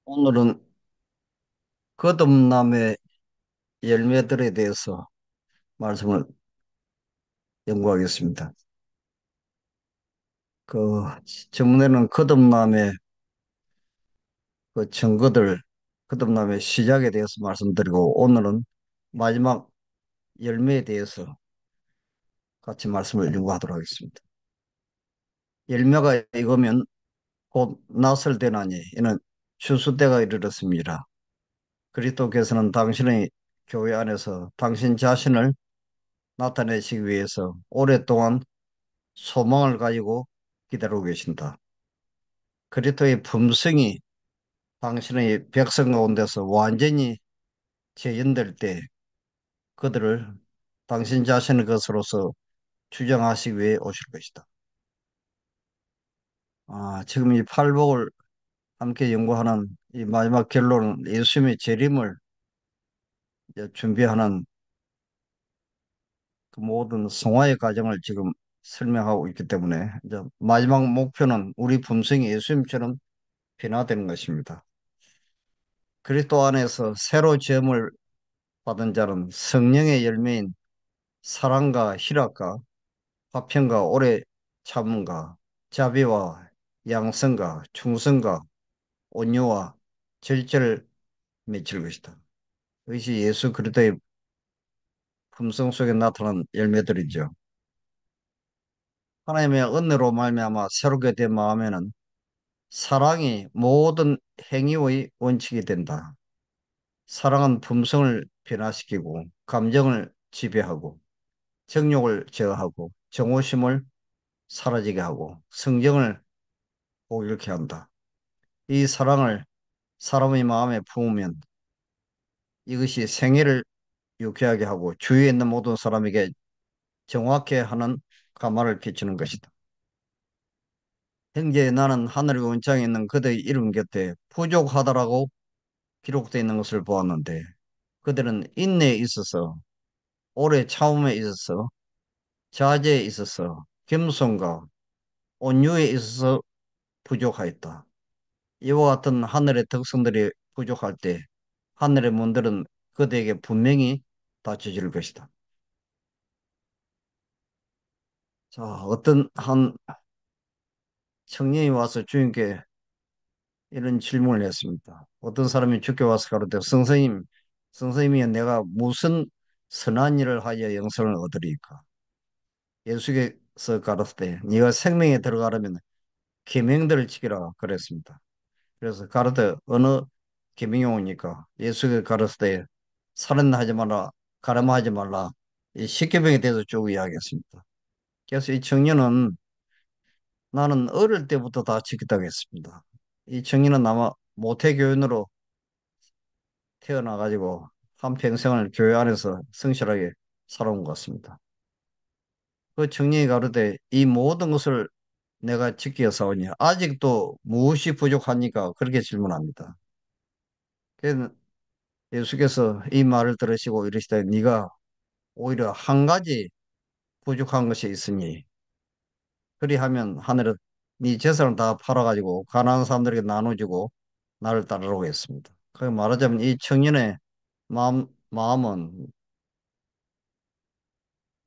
오늘은 거듭남의 열매들에 대해서 말씀을 연구하겠습니다. 그 전문에는 거듭남의 증거들, 거듭남의 시작에 대해서 말씀드리고 오늘은 마지막 열매에 대해서 같이 말씀을 연구하도록 하겠습니다. 열매가 익으면 곧 낫을 되나니 이는 추수 때가 이르렀습니다. 그리스도께서는 당신의 교회 안에서 당신 자신을 나타내시기 위해서 오랫동안 소망을 가지고 기다리고 계신다. 그리스도의 품성이 당신의 백성 가운데서 완전히 재현될 때 그들을 당신 자신의 것으로서 주장하시기 위해 오실 것이다. 지금 이 팔복을 함께 연구하는 이 마지막 결론은 예수님의 재림을 이제 준비하는 그 모든 성화의 과정을 지금 설명하고 있기 때문에 이제 마지막 목표는 우리 품성이 예수님처럼 변화되는 것입니다. 그리스도 안에서 새로 지음을 받은 자는 성령의 열매인 사랑과 희락과 화평과 오래 참음과 자비와 양성과 충성과 온유와 절제를 맺을 것이다. 이것이 예수 그리스도의 품성 속에 나타난 열매들이죠. 하나님의 은혜로 말미암아 새롭게 된 마음에는 사랑이 모든 행위의 원칙이 된다. 사랑은 품성을 변화시키고 감정을 지배하고 정욕을 제어하고 정오심을 사라지게 하고 성경을 보이게 한다. 이 사랑을 사람의 마음에 품으면 이것이 생애를 유쾌하게 하고 주위에 있는 모든 사람에게 정확해 하는 감화를 끼치는 것이다. 형제 나는 하늘의 원장에 있는 그들의 이름 곁에 부족하다라고 기록되어 있는 것을 보았는데 그들은 인내에 있어서 오래 참음에 있어서 자제에 있어서 겸손과 온유에 있어서 부족하였다. 이와 같은 하늘의 특성들이 부족할 때 하늘의 문들은 그대에게 분명히 닫혀질 것이다. 자, 어떤 한 청년이 와서 주님께 이런 질문을 했습니다. 어떤 사람이 주께 와서 가로되 선생님이 내가 무슨 선한 일을 하여 영생을 얻으리까? 예수께서 가로되 네가 생명에 들어가려면 계명들을 지키라 그랬습니다. 그래서 가로되 어느 계명이 옵니까? 예수께서 가로되 살인하지 마라, 가늠하지 말라. 이 십계명에 대해서 쭉 이야기했습니다. 그래서 이 청년은 나는 어릴 때부터 다 지켰다고 했습니다. 이 청년은 아마 모태교인으로 태어나가지고 한평생을 교회 안에서 성실하게 살아온 것 같습니다. 그 청년이 가로되 이 모든 것을 내가 지키어 싸우니 아직도 무엇이 부족하니까 그렇게 질문합니다. 그래서 예수께서 이 말을 들으시고 이르시되 네가 오히려 한 가지 부족한 것이 있으니 그리하면 하늘은 네 재산을 다 팔아가지고 가난한 사람들에게 나눠주고 나를 따르라고 했습니다. 그 말하자면 이 청년의 마음은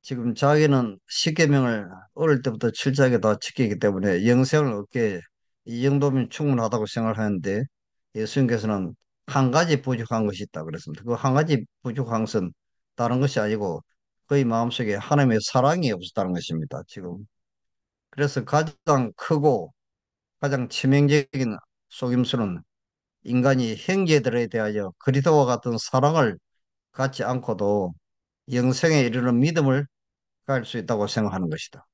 지금 자기는 십계명을 어릴 때부터 철저하게 다 지키기 때문에 영생을 얻게 이 정도면 충분하다고 생각하는데 예수님께서는 한 가지 부족한 것이 있다 그랬습니다. 그 한 가지 부족한 것은 다른 것이 아니고 그의 마음속에 하나님의 사랑이 없었다는 것입니다. 지금 그래서 가장 크고 가장 치명적인 속임수는 인간이 형제들에 대하여 그리스도와 같은 사랑을 갖지 않고도 영생에 이르는 믿음을 갈 수 있다고 생각하는 것이다.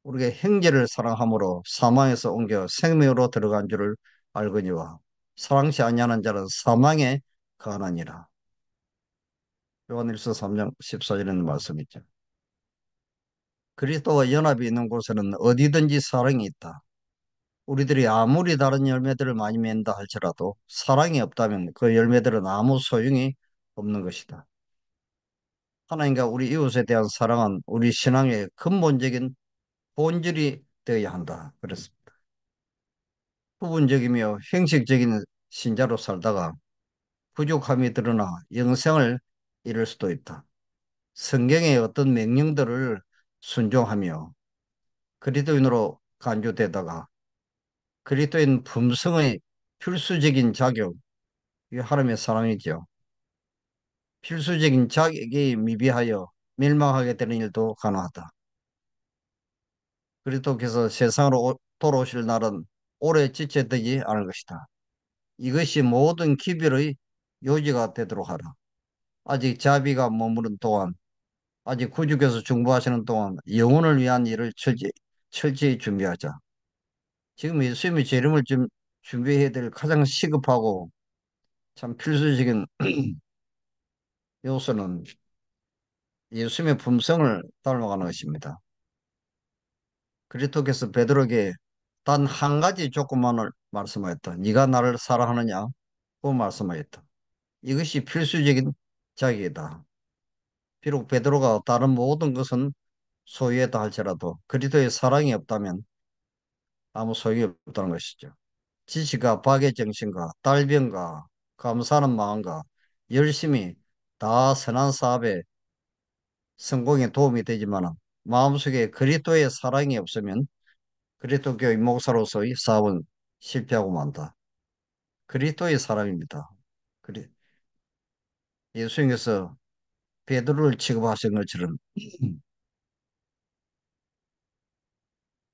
우리가 형제를 사랑함으로 사망에서 옮겨 생명으로 들어간 줄을 알거니와 사랑치 아니하는 자는 사망에 거하느니라. 요한일서 3장 14절에 있는 말씀이죠. 그리스도와 연합이 있는 곳에는 어디든지 사랑이 있다. 우리들이 아무리 다른 열매들을 많이 맺는다 할지라도 사랑이 없다면 그 열매들은 아무 소용이 없는 것이다. 하나님과 우리 이웃에 대한 사랑은 우리 신앙의 근본적인 본질이 되어야 한다. 그렇습니다. 부분적이며 형식적인 신자로 살다가 부족함이 드러나 영생을 잃을 수도 있다. 성경의 어떤 명령들을 순종하며 그리스도인으로 간주되다가 그리스도인 품성의 필수적인 자격, 이 하나님의 사랑이죠. 필수적인 자격이 미비하여 멸망하게 되는 일도 가능하다. 그리스도께서 세상으로 돌아오실 날은 오래 지체되지 않을 것이다. 이것이 모든 기별의 요지가 되도록 하라. 아직 자비가 머무른 동안, 아직 구주께서 중보하시는 동안 영혼을 위한 일을 철저히 준비하자. 지금 예수님이 재림을 좀 준비해야 될 가장 시급하고 참 필수적인 요소는 예수님의 품성을 닮아가는 것입니다. 그리스도께서 베드로에게 단 한 가지 조건만을 말씀하였다. 네가 나를 사랑하느냐? 고 말씀하였다. 이것이 필수적인 자격이다. 비록 베드로가 다른 모든 것은 소유했다 할지라도 그리스도의 사랑이 없다면 아무 소용이 없다는 것이죠. 지식과 박의 정신과 달변과 감사하는 마음과 열심히 다 선한 사업에 성공에 도움이 되지만 마음속에 그리스도의 사랑이 없으면 그리스도 교회 목사로서의 사업은 실패하고 만다. 그리스도의 사랑입니다. 그리 예수님께서 베드로를 취급하신 것처럼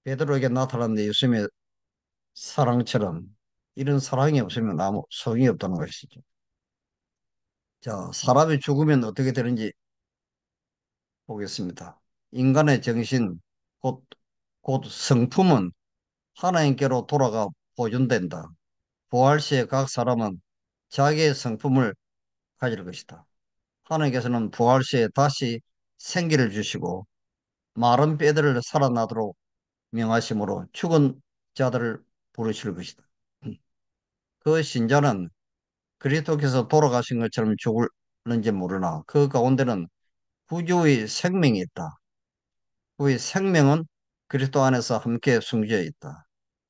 베드로에게 나타난 예수님의 사랑처럼 이런 사랑이 없으면 아무 소용이 없다는 것이죠. 자, 사람이 죽으면 어떻게 되는지 보겠습니다. 인간의 정신, 곧, 곧 성품은 하나님께로 돌아가 보존된다. 부활 시에 각 사람은 자기의 성품을 가질 것이다. 하나님께서는 부활 시에 다시 생기를 주시고 마른 뼈들을 살아나도록 명하심으로 죽은 자들을 부르실 것이다. 그 신자는 그리스도께서 돌아가신 것처럼 죽을는지 모르나 그 가운데는 구주의 생명이 있다. 그의 생명은 그리스도 안에서 함께 숨겨 있다.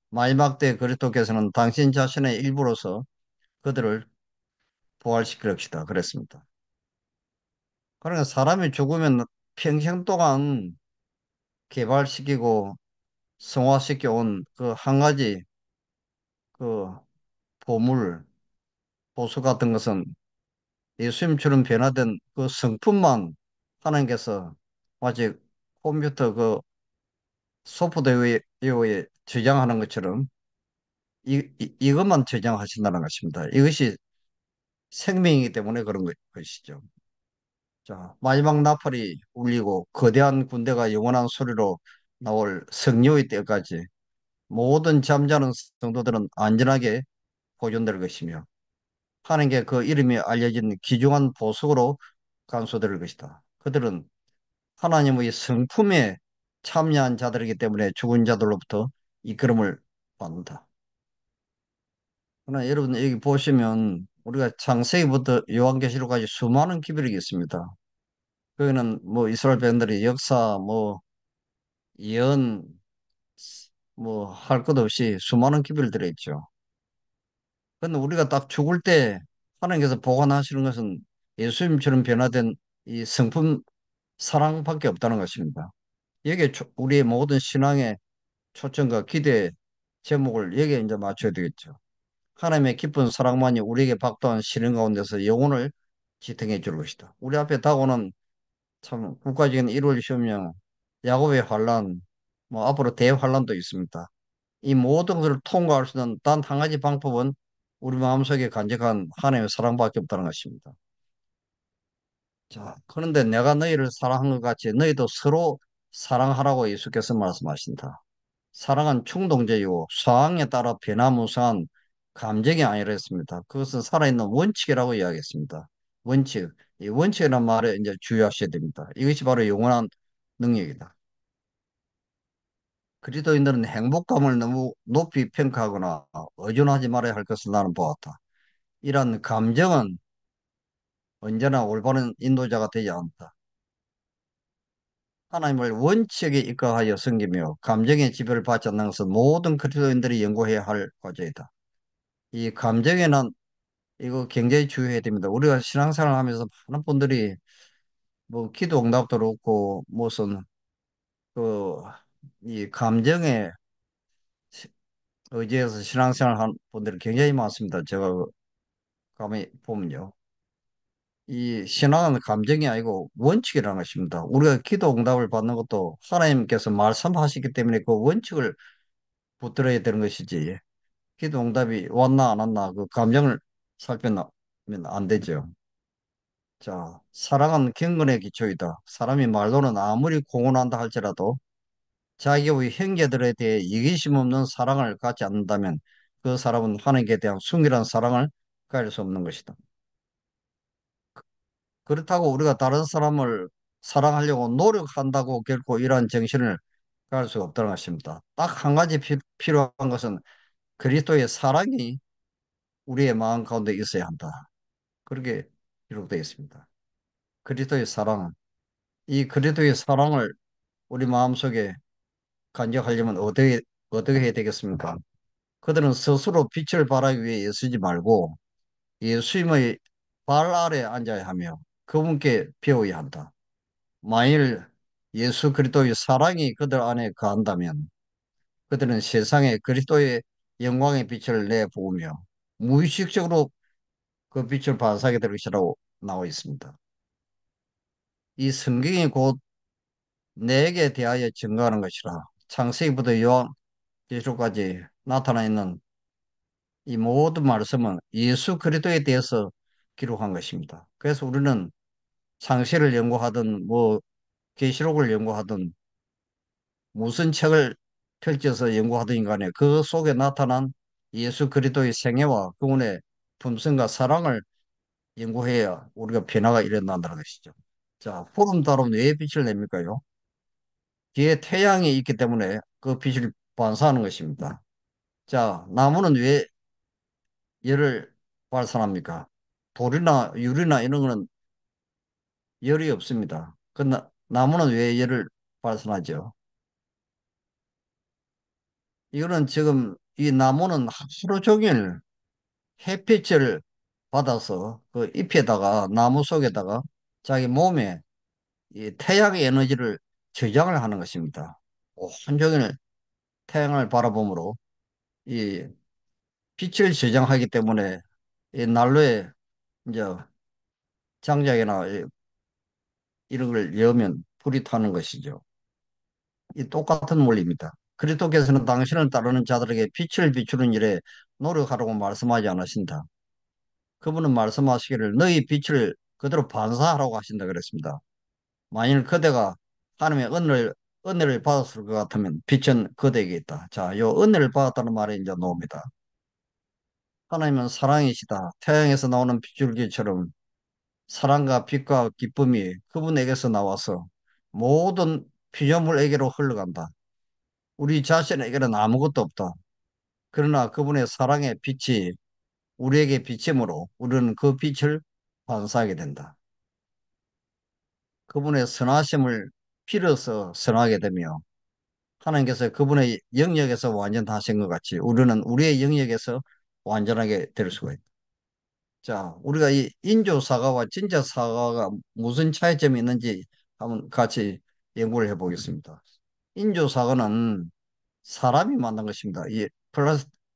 마지막 때 그리스도께서는 당신 자신의 일부로서 그들을 부활시킬 것이다. 그랬습니다. 그러니까 사람이 죽으면 평생 동안 개발시키고 성화시켜 온 그 한 가지 그 보물, 보수 같은 것은 예수님처럼 변화된 그 성품만 하나님께서 마치 컴퓨터 그 소프트웨어에 저장하는 것처럼 이것만 저장하신다는 것입니다. 이것이 생명이기 때문에 그런 것이죠. 자, 마지막 나팔이 울리고 거대한 군대가 영원한 소리로 나올 성령의 때까지 모든 잠자는 성도들은 안전하게 보존될 것이며 하나님께 그 이름이 알려진 귀중한 보석으로 간수될 것이다. 그들은 하나님의 성품에 참여한 자들이기 때문에 죽은 자들로부터 이끌음을 받는다. 그러나 여러분 여기 보시면 우리가 창세기부터 요한계시록까지 수많은 기별이 있습니다. 거기는 뭐 이스라엘 백성들의 역사, 뭐 예언, 뭐 할 것 없이 수많은 기별이 들어있죠. 그런데 우리가 딱 죽을 때 하나님께서 보관하시는 것은 예수님처럼 변화된 이 성품 사랑밖에 없다는 것입니다. 여기에 우리의 모든 신앙의 초점과 기대 제목을 여기에 이제 맞춰야 되겠죠. 하나님의 깊은 사랑만이 우리에게 박도한 시련 가운데서 영혼을 지탱해 줄 것이다. 우리 앞에 다가오는 참 국가적인 1월 시험령, 야곱의 환란, 뭐 앞으로 대환란도 있습니다. 이 모든 것을 통과할 수 있는 단 한 가지 방법은 우리 마음속에 간직한 하나님의 사랑밖에 없다는 것입니다. 자, 그런데 내가 너희를 사랑한 것 같이 너희도 서로 사랑하라고 예수께서 말씀하신다. 사랑은 충동적이고 상황에 따라 변화무쌍한 감정이 아니라 했습니다. 그것은 살아있는 원칙이라고 이야기했습니다. 원칙. 이 원칙이라는 말에 이제 주의하셔야 됩니다. 이것이 바로 영원한 능력이다. 그리스도인들은 행복감을 너무 높이 평가하거나 의존하지 말아야 할 것을 나는 보았다. 이러한 감정은 언제나 올바른 인도자가 되지 않다. 하나님을 원칙에 입각하여 섬기며 감정의 지배를 받지 않는 것은 모든 그리스도인들이 연구해야 할 과제이다. 이 감정에는 이거 굉장히 주의해야 됩니다. 우리가 신앙생활 하면서 많은 분들이 뭐 기도 응답도 그렇고 무슨 그 이 감정에 의지해서 신앙생활 하는 분들이 굉장히 많습니다. 제가 가만히 보면요. 이 신앙은 감정이 아니고 원칙이라는 것입니다. 우리가 기도 응답을 받는 것도 하나님께서 말씀하시기 때문에 그 원칙을 붙들어야 되는 것이지. 기도 응답이 왔나 안 왔나 그 감정을 살펴면 안 되죠. 자, 사랑은 경건의 기초이다. 사람이 말로는 아무리 공언한다 할지라도 자기의 형제들에 대해 이기심 없는 사랑을 갖지 않는다면 그 사람은 하나님께 대한 순결한 사랑을 가질 수 없는 것이다. 그렇다고 우리가 다른 사람을 사랑하려고 노력한다고 결코 이러한 정신을 가질 수가 없다는 것입니다. 딱 한 가지 필요한 것은 그리스도의 사랑이 우리의 마음 가운데 있어야 한다. 그렇게 기록되어 있습니다. 그리스도의 사랑, 이 그리스도의 사랑을 우리 마음속에 간직하려면 어떻게 해야 되겠습니까? 그들은 스스로 빛을 발하기 위해 애쓰지 말고 예수님의 발 아래 앉아야 하며 그분께 배워야 한다. 만일 예수 그리스도의 사랑이 그들 안에 거한다면 그들은 세상에 그리스도의 영광의 빛을 내보으며 무의식적으로 그 빛을 반사하게 될 것이라고 나와 있습니다. 이 성경이 곧 내게 대하여 증거하는 것이라 창세기부터 요한계시록까지 나타나 있는 이 모든 말씀은 예수 그리스도에 대해서 기록한 것입니다. 그래서 우리는 창세를 연구하든 뭐 계시록을 연구하든 무슨 책을 펼쳐서 연구하든 간에 그 속에 나타난 예수 그리스도의 생애와 그분의 품성과 사랑을 연구해야 우리가 변화가 일어난다는 것이죠. 자, 푸른 달은 왜 빛을 냅니까요? 뒤에 태양이 있기 때문에 그 빛을 반사하는 것입니다. 자, 나무는 왜 열을 발산합니까? 돌이나 유리나 이런 거는 열이 없습니다. 나무는 왜 열을 발산하죠? 이거는 지금 이 나무는 하루 종일 햇빛을 받아서 그 잎에다가 나무 속에다가 자기 몸에 이 태양의 에너지를 저장을 하는 것입니다. 온종일 태양을 바라보므로 이 빛을 저장하기 때문에 이 난로에 이제 장작이나 이런 걸 여면 불이 타는 것이죠. 이 똑같은 원리입니다. 그리스도께서는 당신을 따르는 자들에게 빛을 비추는 일에 노력하라고 말씀하지 않으신다. 그분은 말씀하시기를 너희 빛을 그대로 반사하라고 하신다 그랬습니다. 만일 그대가 하나님의 은혜를 받았을 것 같으면 빛은 그대에게 있다. 자, 요 은혜를 받았다는 말에 이제 나옵니다. 하나님은 사랑이시다. 태양에서 나오는 빗줄기처럼 사랑과 빛과 기쁨이 그분에게서 나와서 모든 피조물에게로 흘러간다. 우리 자신에게는 아무것도 없다. 그러나 그분의 사랑의 빛이 우리에게 비침으로 우리는 그 빛을 반사하게 된다. 그분의 선하심을 빌어서 선하게 되며 하나님께서 그분의 영역에서 완전하신 것 같이 우리는 우리의 영역에서 완전하게 될 수가 있다. 자, 우리가 이 인조 사과와 진짜 사과가 무슨 차이점이 있는지 한번 같이 연구를 해보겠습니다. 인조 사과는 사람이 만든 것입니다. 이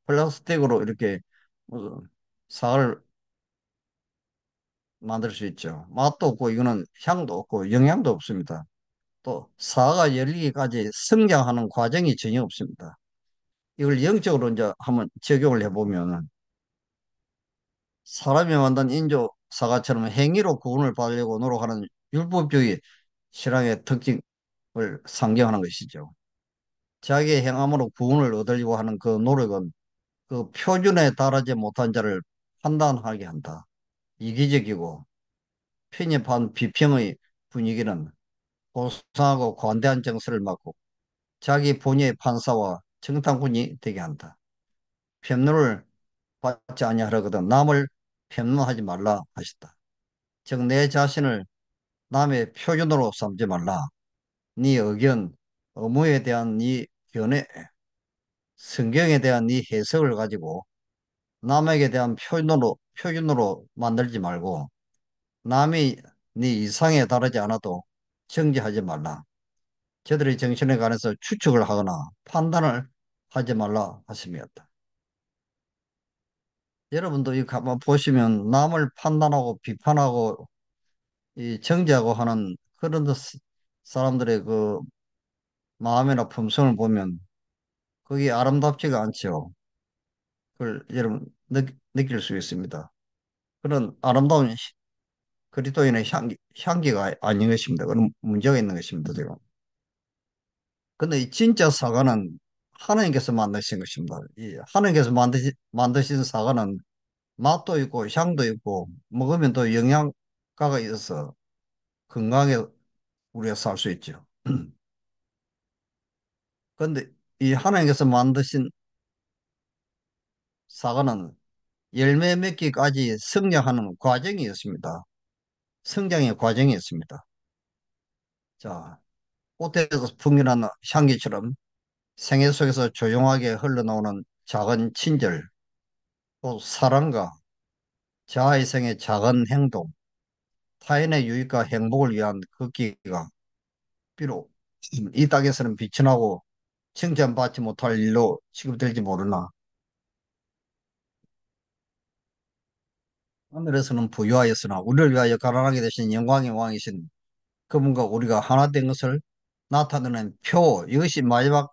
플라스틱으로 이렇게 어, 사과를 만들 수 있죠. 맛도 없고 이거는 향도 없고 영양도 없습니다. 또 사과가 열리기까지 성장하는 과정이 전혀 없습니다. 이걸 영적으로 이제 한번 적용을 해보면 사람이 만든 인조 사과처럼 행위로 구원을 받으려고 노력하는 율법주의 신앙의 특징을 상정하는 것이죠. 자기의 행함으로 구원을 얻으려고 하는 그 노력은 그 표준에 달하지 못한 자를 판단하게 한다. 이기적이고 편협한 비평의 분위기는 고상하고 관대한 정서를 맡고 자기 본의의 판사와 정탐꾼이 되게 한다. 편노를 받지 아니하려거든 남을 편노하지 말라 하셨다. 즉 내 자신을 남의 표준으로 삼지 말라. 네 의견, 의무에 대한 네 견해, 성경에 대한 네 해석을 가지고 남에게 대한 표준으로 만들지 말고 남이 네 이상에 다르지 않아도 정죄하지 말라. 저들의 정신에 관해서 추측을 하거나 판단을 하지 말라 하심이었다. 여러분도 이 가만 보시면 남을 판단하고 비판하고 이 정죄하고 하는 그런 사람들의 그 마음이나 품성을 보면 그게 아름답지가 않죠. 그걸 여러분 느낄 수 있습니다. 그런 아름다운 그리스도인의 향기가 아닌 것입니다. 그런 문제가 있는 것입니다, 지금. 근데 이 진짜 사과는 하나님께서 만드신 것입니다. 이 하나님께서 만드신 사과는 맛도 있고 향도 있고 먹으면 또 영양가가 있어서 건강하게 우리가 살 수 있죠. 근데 이 하나님께서 만드신 사과는 열매 맺기까지 성장하는 과정이 있습니다. 성장의 과정이 있습니다. 자, 꽃에서 풍기는 향기처럼 생애 속에서 조용하게 흘러나오는 작은 친절, 또 사랑과 자아희생의 작은 행동, 타인의 유익과 행복을 위한 그 기가 비록 이 땅에서는 빛이 나고 칭찬받지 못할 일로 취급될지 모르나 하늘에서는 부유하였으나 우리를 위하여 가난하게 되신 영광의 왕이신 그분과 우리가 하나 된 것을 나타내는 표, 이것이 마지막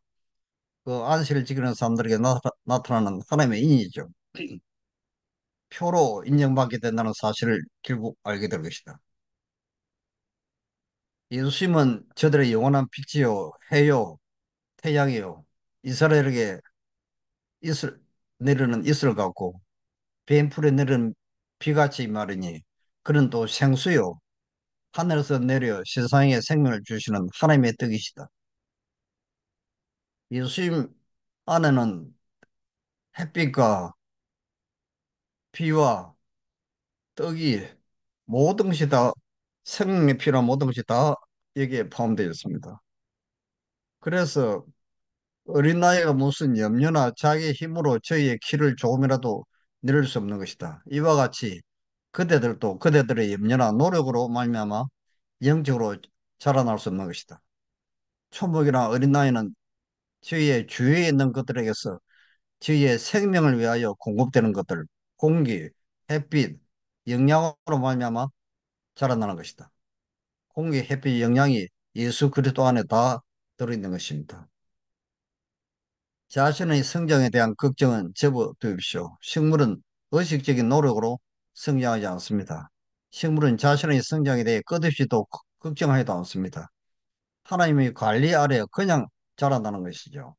그 안식을 지키는 사람들에게 나타나는 하나님의 인이죠. 표로 인정받게 된다는 사실을 결국 알게 될 것이다. 예수님은 저들의 영원한 빛이요, 해요, 태양이요, 이스라엘에게 이슬, 내리는 이슬 같고, 뱀풀에 내리는 비같이 말이니, 그는 또 생수요, 하늘에서 내려 세상에 생명을 주시는 하나님의 떡이시다. 예수님 안에는 햇빛과 비와 떡이 모든 것이 다 생명이 필요한 모든 것이 다 여기에 포함되어 있습니다. 그래서 어린 나이가 무슨 염려나 자기 힘으로 저희의 키를 조금이라도 늘릴 수 없는 것이다. 이와 같이 그대들도 그대들의 염려나 노력으로 말미암아 영적으로 자라날 수 없는 것이다. 초목이나 어린 나이는 저희의 주위에 있는 것들에게서 저희의 생명을 위하여 공급되는 것들, 공기, 햇빛, 영양으로 말미암아 자라나는 것이다. 공기, 햇빛, 영양이 예수 그리스도 안에 다 들어있는 것입니다. 자신의 성장에 대한 걱정은 접어두십시오. 식물은 의식적인 노력으로 성장하지 않습니다. 식물은 자신의 성장에 대해 끝없이 또 걱정하지도 않습니다. 하나님의 관리 아래 그냥 자란다는 것이죠.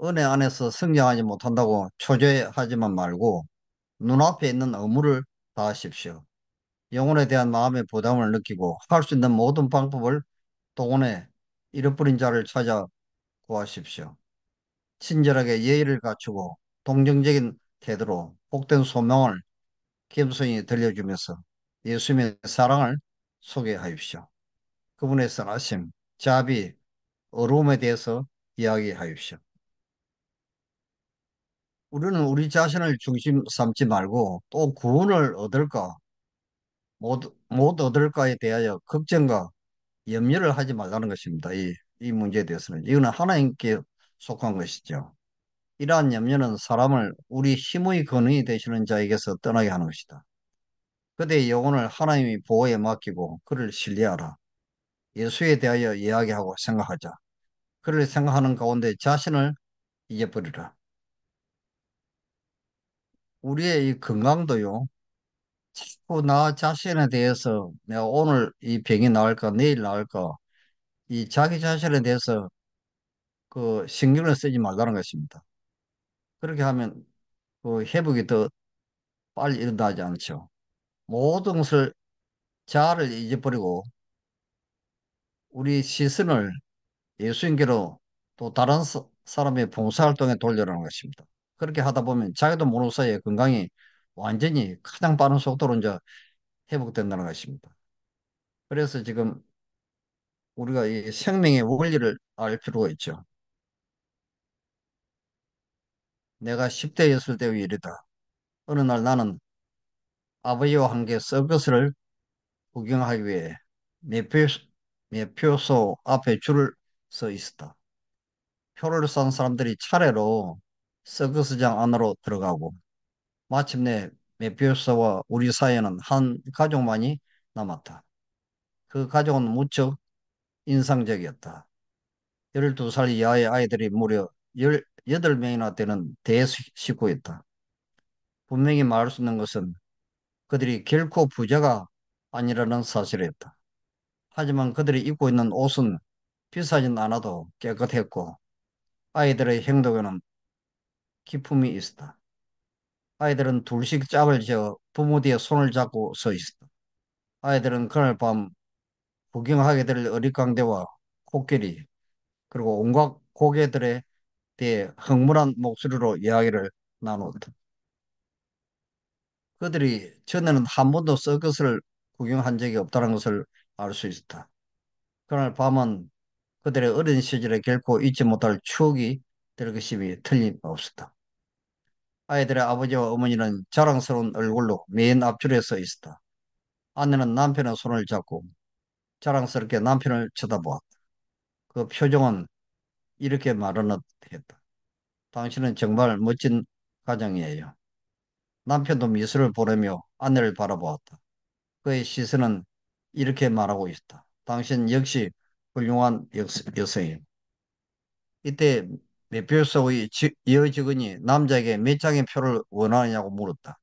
은혜 안에서 성장하지 못한다고 초조해하지만 말고 눈앞에 있는 의무를 다하십시오. 영혼에 대한 마음의 부담을 느끼고 할 수 있는 모든 방법을 동원해 잃어버린 자를 찾아 구하십시오. 친절하게 예의를 갖추고 동정적인 태도로 복된 소명을 겸손히 들려주면서 예수님의 사랑을 소개하십시오. 그분의 선하심, 자비, 어려움에 대해서 이야기하십시오. 우리는 우리 자신을 중심 삼지 말고 또 구원을 얻을까, 못 얻을까에 대하여 걱정과 염려를 하지 말라는 것입니다. 이 문제에 대해서는. 이거는 하나님께 속한 것이죠. 이러한 염려는 사람을 우리 힘의 근원이 되시는 자에게서 떠나게 하는 것이다. 그대의 영혼을 하나님의 보호에 맡기고 그를 신뢰하라. 예수에 대하여 이야기하고 생각하자. 그를 생각하는 가운데 자신을 잊어버리라. 우리의 이 건강도요. 자꾸 나 자신에 대해서 내가 오늘 이 병이 나을까 내일 나을까 이 자기 자신에 대해서 그 신경을 쓰지 말라는 것입니다. 그렇게 하면 그 회복이 더 빨리 일어나지 않죠. 모든 것을 자아를 잊어버리고 우리 시선을 예수님께로 또 다른 사람의 봉사활동에 돌려라는 것입니다. 그렇게 하다 보면 자기도 모르는 사이에 건강이 완전히 가장 빠른 속도로 이제 회복된다는 것입니다. 그래서 지금 우리가 이 생명의 원리를 알 필요가 있죠. 내가 10대였을 때의 일이다. 어느 날 나는 아버지와 함께 서커스를 구경하기 위해 매표, 매표소 앞에 줄을 서 있었다. 표를 산 사람들이 차례로 서커스장 안으로 들어가고 마침내 매표소와 우리 사이에는 한 가족만이 남았다. 그 가족은 무척 인상적이었다. 12살 이하의 아이들이 무려 18명이나 되는 대식구였다. 분명히 말할 수 있는 것은 그들이 결코 부자가 아니라는 사실이었다. 하지만 그들이 입고 있는 옷은 비싸진 않아도 깨끗했고 아이들의 행동에는 기품이 있었다. 아이들은 둘씩 짝을 지어 부모 뒤에 손을 잡고 서 있었다. 아이들은 그날 밤 구경하게 될 어릿광대와 코끼리 그리고 온갖 고개들에 대해 흥분한 목소리로 이야기를 나눴다. 그들이 전에는 한 번도 서커스를 구경한 적이 없다는 것을 알 수 있었다. 그날 밤은 그들의 어린 시절에 결코 잊지 못할 추억이 될 것임이 틀림없었다. 아이들의 아버지와 어머니는 자랑스러운 얼굴로 맨 앞줄에 서 있었다. 아내는 남편의 손을 잡고 자랑스럽게 남편을 쳐다보았다. 그 표정은 이렇게 말은 했다. 당신은 정말 멋진 가장이에요. 남편도 미소를 보내며 아내를 바라보았다. 그의 시선은 이렇게 말하고 있다. 당신 역시 훌륭한 여성이에요. 이때 매표소의 여직원이 남자에게 몇 장의 표를 원하느냐고 물었다.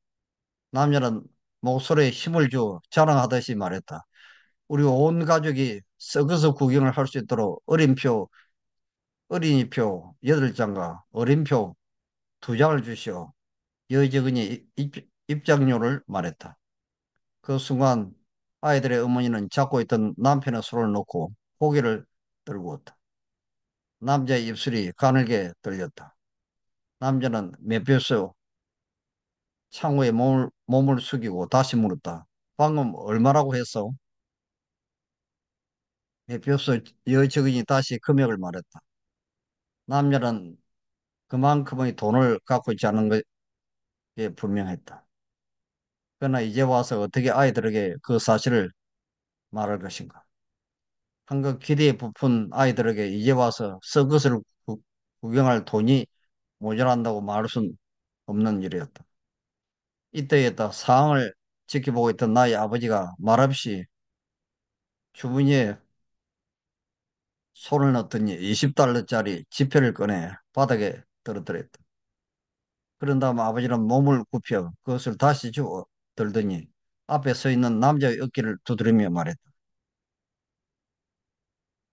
남자는 목소리에 힘을 주어 자랑하듯이 말했다. 우리 온 가족이 서커스 구경을 할 수 있도록 어린이표 8장과 어린표 2장을 주시오. 여직원이 입장료를 말했다. 그 순간 아이들의 어머니는 잡고 있던 남편의 손을 놓고 고개를 떨구었다. 남자의 입술이 가늘게 들렸다. 남자는 매표소 창호에 몸을 숙이고 다시 물었다. 방금 얼마라고 했어? 매표소 여직원이 다시 금액을 말했다. 남자는 그만큼의 돈을 갖고 있지 않은 것이 분명했다. 그러나 이제 와서 어떻게 아이들에게 그 사실을 말할 것인가? 한껏 기대에 부푼 아이들에게 이제 와서 썩것을 구경할 돈이 모자란다고 말할 수는 없는 일이었다. 이때였다. 상황을 지켜보고 있던 나의 아버지가 말없이 주머니에 손을 넣더니 20달러짜리 지폐를 꺼내 바닥에 떨어뜨렸다. 그런 다음 아버지는 몸을 굽혀 그것을 다시 주워 들더니 앞에 서 있는 남자의 어깨를 두드리며 말했다.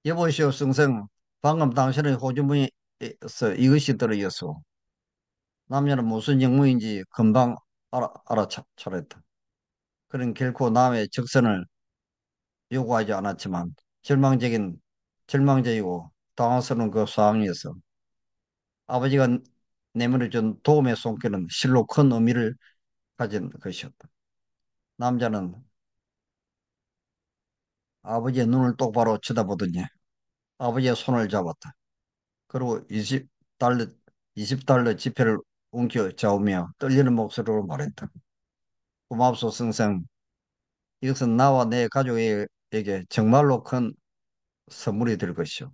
여보시오, 승생. 방금 당신의 호주머니에서 이것이 떨어졌소. 남자는 무슨 영무인지 금방 알아차렸다. 그는 결코 남의 적선을 요구하지 않았지만 절망적이고 당황스러운 그 상황에서 아버지가 내밀어준 도움의 손길은 실로 큰 의미를 가진 것이었다. 남자는 아버지의 눈을 똑바로 쳐다보더니 아버지의 손을 잡았다. 그리고 20달러, 20달러 지폐를 움켜 잡으며 떨리는 목소리로 말했다. 고맙소, 선생. 이것은 나와 내 가족에게 정말로 큰 선물이 될 것이오.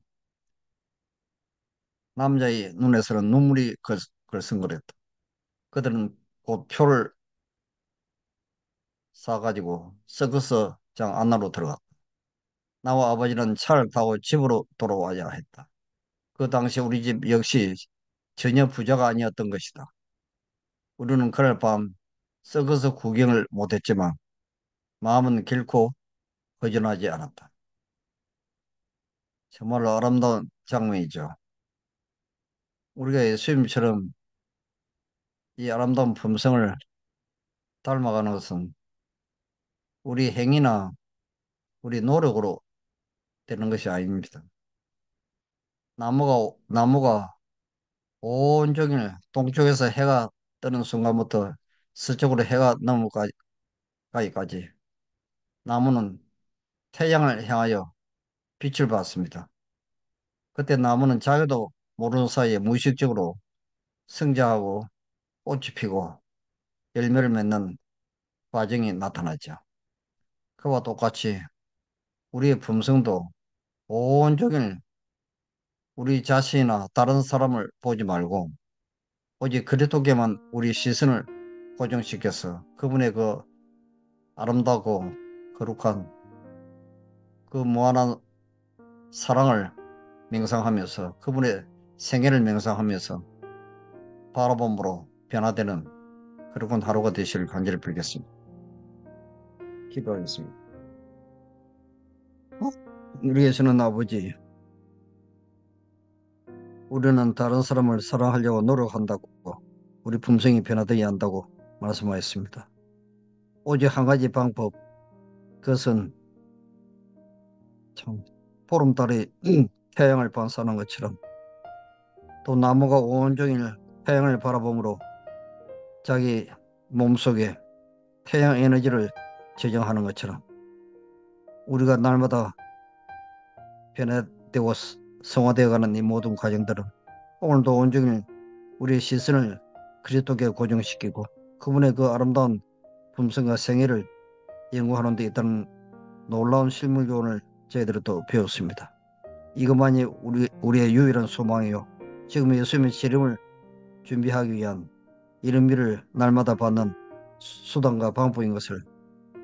남자의 눈에서는 눈물이 글썽거렸다. 그들은 곧 표를 사가지고 서커스장 안으로 들어갔다. 나와 아버지는 차를 타고 집으로 돌아와야 했다. 그 당시 우리 집 역시 전혀 부자가 아니었던 것이다. 우리는 그날 밤 서커스 구경을 못했지만 마음은 결코 허전하지 않았다. 정말로 아름다운 장면이죠. 우리가 예수님처럼 이 아름다운 품성을 닮아가는 것은 우리 행위나 우리 노력으로 되는 것이 아닙니다. 나무가 온종일 동쪽에서 해가 뜨는 순간부터 서쪽으로 해가 넘어가기까지 나무는 태양을 향하여 빛을 발했습니다. 그때 나무는 자기도 모르는 사이에 무의식적으로 성장하고 꽃이 피고 열매를 맺는 과정이 나타났죠. 그와 똑같이 우리의 품성도 온종일 우리 자신이나 다른 사람을 보지 말고 오직 그리스도께만 우리 시선을 고정시켜서 그분의 그 아름다고 거룩한 그 무한한 사랑을 맹상하면서 그분의 생애를 맹상하면서 바라봄으로 변화되는 그런 하루가 되시길 간절히 빌겠습니다. 기도하겠습니다. 우리 예수는 아버지, 우리는 다른 사람을 사랑하려고 노력한다고 우리 품성이 변화되어야 한다고 말씀하였습니다. 오직 한 가지 방법, 그것은 참 보름달이 태양을 반사하는 것처럼 또 나무가 온종일 태양을 바라보므로 자기 몸속에 태양 에너지를 저장하는 것처럼 우리가 날마다 변화되고 성화되어가는 이 모든 과정들은 오늘도 온종일 우리의 시선을 그리스도께 고정시키고 그분의 그 아름다운 품성과 생애를 연구하는 데 있다는 놀라운 실물 교훈을 저희들이 또 배웠습니다. 이것만이 우리의 유일한 소망이요. 지금 예수님의 재림을 준비하기 위한 이른 비를 날마다 받는 수단과 방법인 것을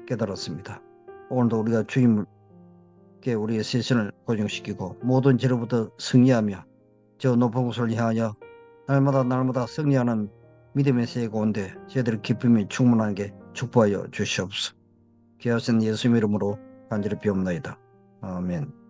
깨달았습니다. 오늘도 우리가 주님께 우리의 시선을 고정시키고 모든 죄로부터 승리하며 저 높은 곳을 향하여 날마다 승리하는 믿음의 새해 가운데 저희들의 기쁨이 충만하게 축복하여 주시옵소서. 귀하신 예수님 이름으로 간절히 비옵나이다. 아멘.